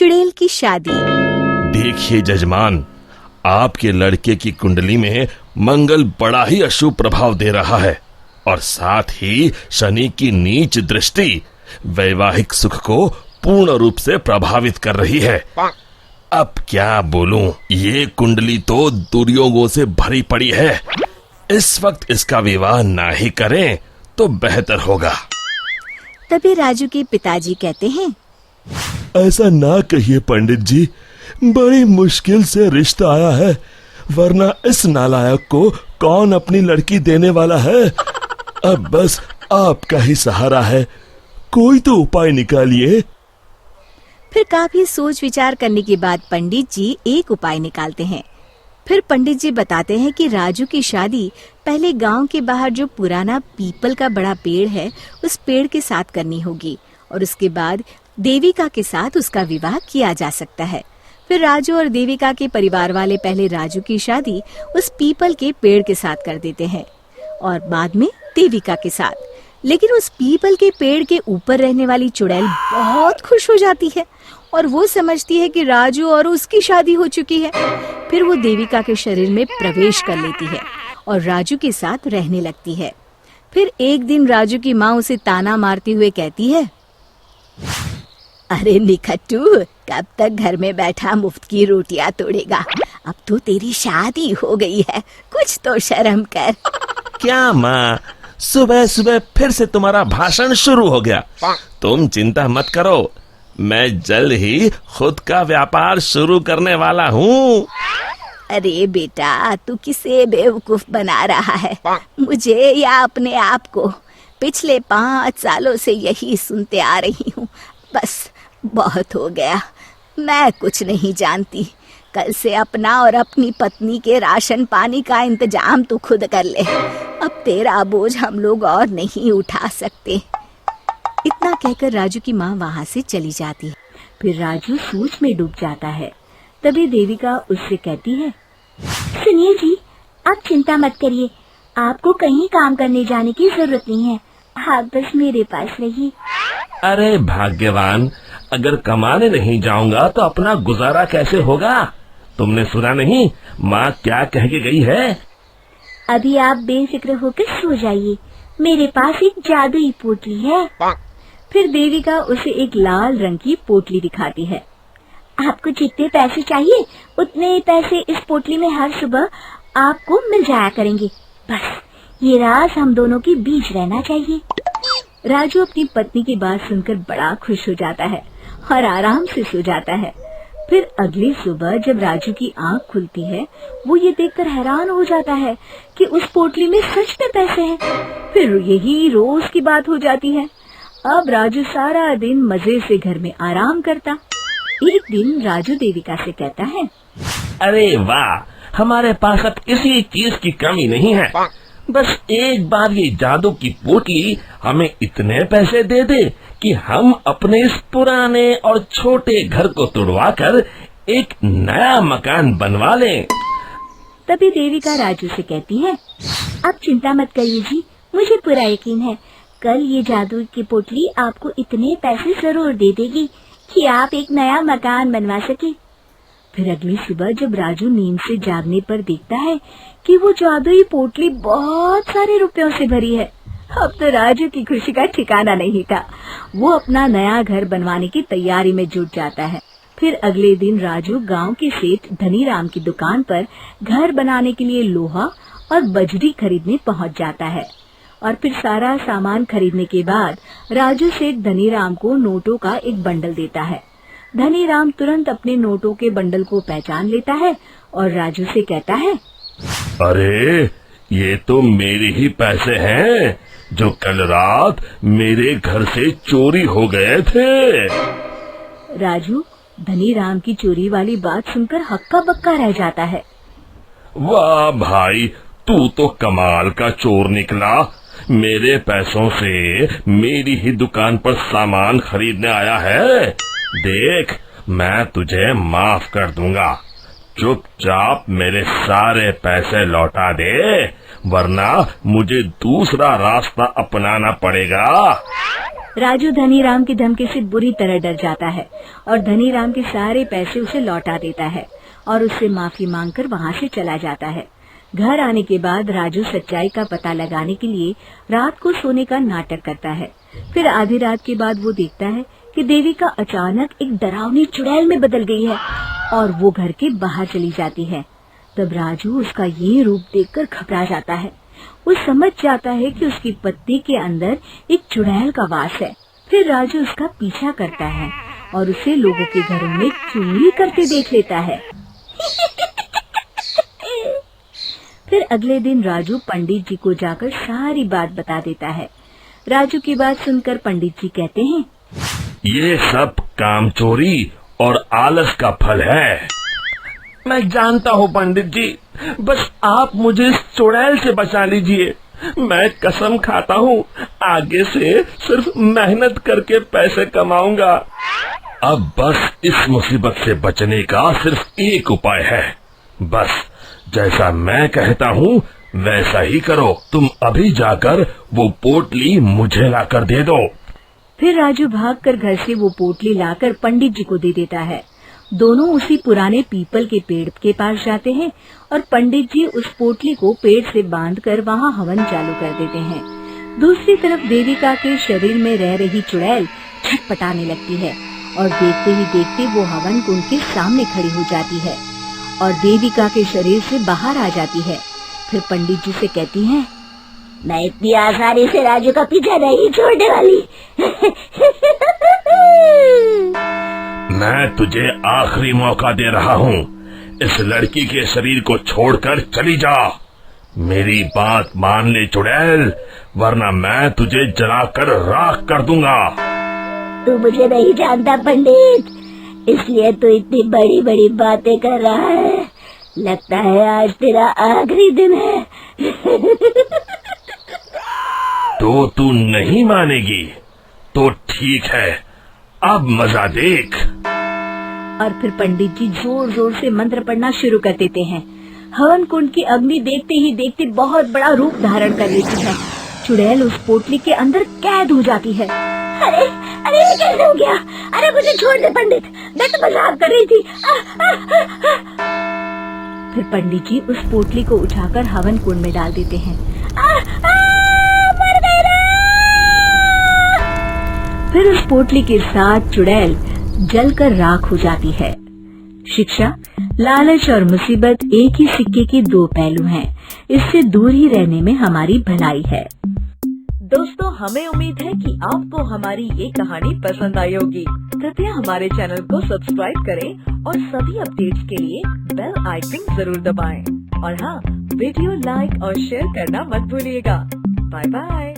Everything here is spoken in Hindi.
चुड़ैल की शादी। देखिए जजमान, आपके लड़के की कुंडली में मंगल बड़ा ही अशुभ प्रभाव दे रहा है और साथ ही शनि की नीच दृष्टि वैवाहिक सुख को पूर्ण रूप से प्रभावित कर रही है। अब क्या बोलूं, ये कुंडली तो दुर्योगों से भरी पड़ी है। इस वक्त इसका विवाह ना ही करें तो बेहतर होगा। तभी राजू के पिताजी कहते हैं, ऐसा ना कहिए पंडित जी, बड़ी मुश्किल से रिश्ता आया है, वरना इस नालायक को कौन अपनी लड़की देने वाला है। अब बस आपका ही सहारा है, कोई तो उपाय निकालिए। फिर काफी सोच विचार करने के बाद पंडित जी एक उपाय निकालते हैं। फिर पंडित जी बताते हैं कि राजू की शादी पहले गांव के बाहर जो पुराना पीपल का बड़ा पेड़ है उस पेड़ के साथ करनी होगी और उसके बाद देविका के साथ उसका विवाह किया जा सकता है। फिर राजू और देविका के परिवार वाले पहले राजू की शादी उस पीपल के पेड़ के साथ कर देते हैं और बाद में देविका के साथ। लेकिन उस पीपल के पेड़ के ऊपर रहने वाली चुड़ैल बहुत खुश हो जाती है और वो समझती है कि राजू और उसकी शादी हो चुकी है। फिर वो देविका के शरीर में प्रवेश कर लेती है और राजू के साथ रहने लगती है। फिर एक दिन राजू की माँ उसे ताना मारते हुए कहती है, अरे निखट्टू, कब तक घर में बैठा मुफ्त की रोटियां तोड़ेगा? अब तो तेरी शादी हो गई है, कुछ तो शर्म कर। क्या माँ, सुबह सुबह फिर से तुम्हारा भाषण शुरू हो गया। तुम चिंता मत करो, मैं जल्द ही खुद का व्यापार शुरू करने वाला हूँ। अरे बेटा, तू किसे बेवकूफ बना रहा है, मुझे या अपने आप को? पिछले 5 सालों से यही सुनते आ रही हूँ। बस बहुत हो गया, मैं कुछ नहीं जानती। कल से अपना और अपनी पत्नी के राशन पानी का इंतजाम तू खुद कर ले। अब तेरा बोझ हम लोग और नहीं उठा सकते। इतना कहकर राजू की माँ वहाँ से चली जाती है। फिर राजू सोच में डूब जाता है। तभी देविका उससे कहती है, सुनिए जी, आप चिंता मत करिए, आपको कहीं काम करने जाने की जरूरत नहीं है, आप बस मेरे पास रहिए। अरे भाग्यवान, अगर कमाने नहीं जाऊंगा तो अपना गुजारा कैसे होगा? तुमने सुना नहीं माँ क्या कह के गई है? अभी आप बेफिक्र होकर सो जाइए, मेरे पास एक जादुई पोटली है। फिर देविका उसे एक लाल रंग की पोटली दिखाती है। आपको जितने पैसे चाहिए उतने पैसे इस पोटली में हर सुबह आपको मिल जाया करेंगे। बस ये राज हम दोनों के बीच रहना चाहिए। राजू अपनी पत्नी की बात सुनकर बड़ा खुश हो जाता है और आराम से सो जाता है। फिर अगली सुबह जब राजू की आंख खुलती है, वो ये देखकर हैरान हो जाता है कि उस पोटली में सच में पैसे हैं। फिर यही रोज की बात हो जाती है। अब राजू सारा दिन मजे से घर में आराम करता। एक दिन राजू देविका से कहता है, अरे वाह, हमारे पास अब किसी चीज की कमी नहीं है। बस एक बार ये जादू की पोटली हमें इतने पैसे दे दे कि हम अपने इस पुराने और छोटे घर को तुड़वाकर एक नया मकान बनवा लें। तभी देविका राजू से कहती है, आप चिंता मत करिए जी, मुझे पूरा यकीन है कल ये जादू की पोटली आपको इतने पैसे जरूर दे देगी कि आप एक नया मकान बनवा सके। फिर अगली सुबह जब राजू नींद से जागने पर देखता है कि वो जादुई पोटली बहुत सारे रुपयों से भरी है। अब तो राजू की खुशी का ठिकाना नहीं था। वो अपना नया घर बनवाने की तैयारी में जुट जाता है। फिर अगले दिन राजू गांव के सेठ धनीराम की दुकान पर घर बनाने के लिए लोहा और बजरी खरीदने पहुंच जाता है। और फिर सारा सामान खरीदने के बाद राजू सेठ धनीराम को नोटों का एक बंडल देता है। धनीराम तुरंत अपने नोटों के बंडल को पहचान लेता है और राजू से कहता है, अरे ये तो मेरे ही पैसे हैं जो कल रात मेरे घर से चोरी हो गए थे। राजू धनीराम की चोरी वाली बात सुनकर हक्का बक्का रह जाता है। वाह भाई, तू तो कमाल का चोर निकला। मेरे पैसों से मेरी ही दुकान पर सामान खरीदने आया है। देख, मैं तुझे माफ कर दूंगा। चुपचाप मेरे सारे पैसे लौटा दे, वरना मुझे दूसरा रास्ता अपनाना पड़ेगा। राजू धनीराम की धमकी से बुरी तरह डर जाता है और धनीराम के सारे पैसे उसे लौटा देता है और उससे माफी मांगकर वहाँ से चला जाता है। घर आने के बाद राजू सच्चाई का पता लगाने के लिए रात को सोने का नाटक करता है। फिर आधी रात के बाद वो देखता है कि देविका अचानक एक डरावनी चुड़ैल में बदल गई है और वो घर के बाहर चली जाती है। तब राजू उसका ये रूप देखकर घबरा जाता है। वो समझ जाता है कि उसकी पत्नी के अंदर एक चुड़ैल का वास है। फिर राजू उसका पीछा करता है और उसे लोगों के घरों में चोरी करते देख लेता है। फिर अगले दिन राजू पंडित जी को जाकर सारी बात बता देता है। राजू की बात सुनकर पंडित जी कहते हैं, ये सब काम चोरी और आलस का फल है। मैं जानता हूँ पंडित जी, बस आप मुझे इस चुड़ैल से बचा लीजिए। मैं कसम खाता हूँ आगे से सिर्फ मेहनत करके पैसे कमाऊंगा। अब बस इस मुसीबत से बचने का सिर्फ एक उपाय है। बस जैसा मैं कहता हूँ वैसा ही करो। तुम अभी जाकर वो पोटली मुझे लाकर दे दो। फिर राजू भागकर घर से वो पोटली लाकर पंडित जी को दे देता है। दोनों उसी पुराने पीपल के पेड़ के पास जाते हैं और पंडित जी उस पोटली को पेड़ से बांधकर वहाँ हवन चालू कर देते हैं। दूसरी तरफ देविका के शरीर में रह रही चुड़ैल छटपटाने लगती है और देखते ही देखते वो हवन कुंड के सामने खड़ी हो जाती है और देविका के शरीर से बाहर आ जाती है। फिर पंडित जी से कहती है, मैं इतनी आसानी से राजू का पीछा नहीं छोड़ने वाली। मैं तुझे आखिरी मौका दे रहा हूँ। इस लड़की के शरीर को छोड़कर चली जा। मेरी बात मान ले चुड़ैल, वरना मैं तुझे जलाकर राख कर दूंगा। तू मुझे नहीं जानता पंडित, इसलिए तू इतनी बड़ी बड़ी बातें कर रहा है। लगता है आज तेरा आखिरी दिन है। तो तू नहीं मानेगी तो ठीक है, अब मजा देख। और फिर पंडित जी जोर जोर से मंत्र पढ़ना शुरू कर देते हैं। हवन कुंड की अग्नि देखते ही देखते बहुत बड़ा रूप धारण कर लेती है। चुड़ैल उस पोटली के अंदर कैद हो जाती है। अरे अरे ये कैसे हो गया? अरे मुझे छोड़ दे पंडित, मैं तो मजाक कर रही थी। फिर पंडित जी उस पोटली को उठाकर हवन कुंड में डाल देते हैं। मर गई ना! फिर उस पोटली के साथ चुड़ैल जलकर राख हो जाती है। शिक्षा, लालच और मुसीबत एक ही सिक्के के दो पहलू हैं। इससे दूर ही रहने में हमारी भलाई है। दोस्तों, हमें उम्मीद है कि आपको हमारी ये कहानी पसंद आई होगी। कृपया हमारे चैनल को सब्सक्राइब करें और सभी अपडेट्स के लिए बेल आइकन जरूर दबाएं। और हाँ, वीडियो लाइक और शेयर करना मत भूलिएगा। Bye bye.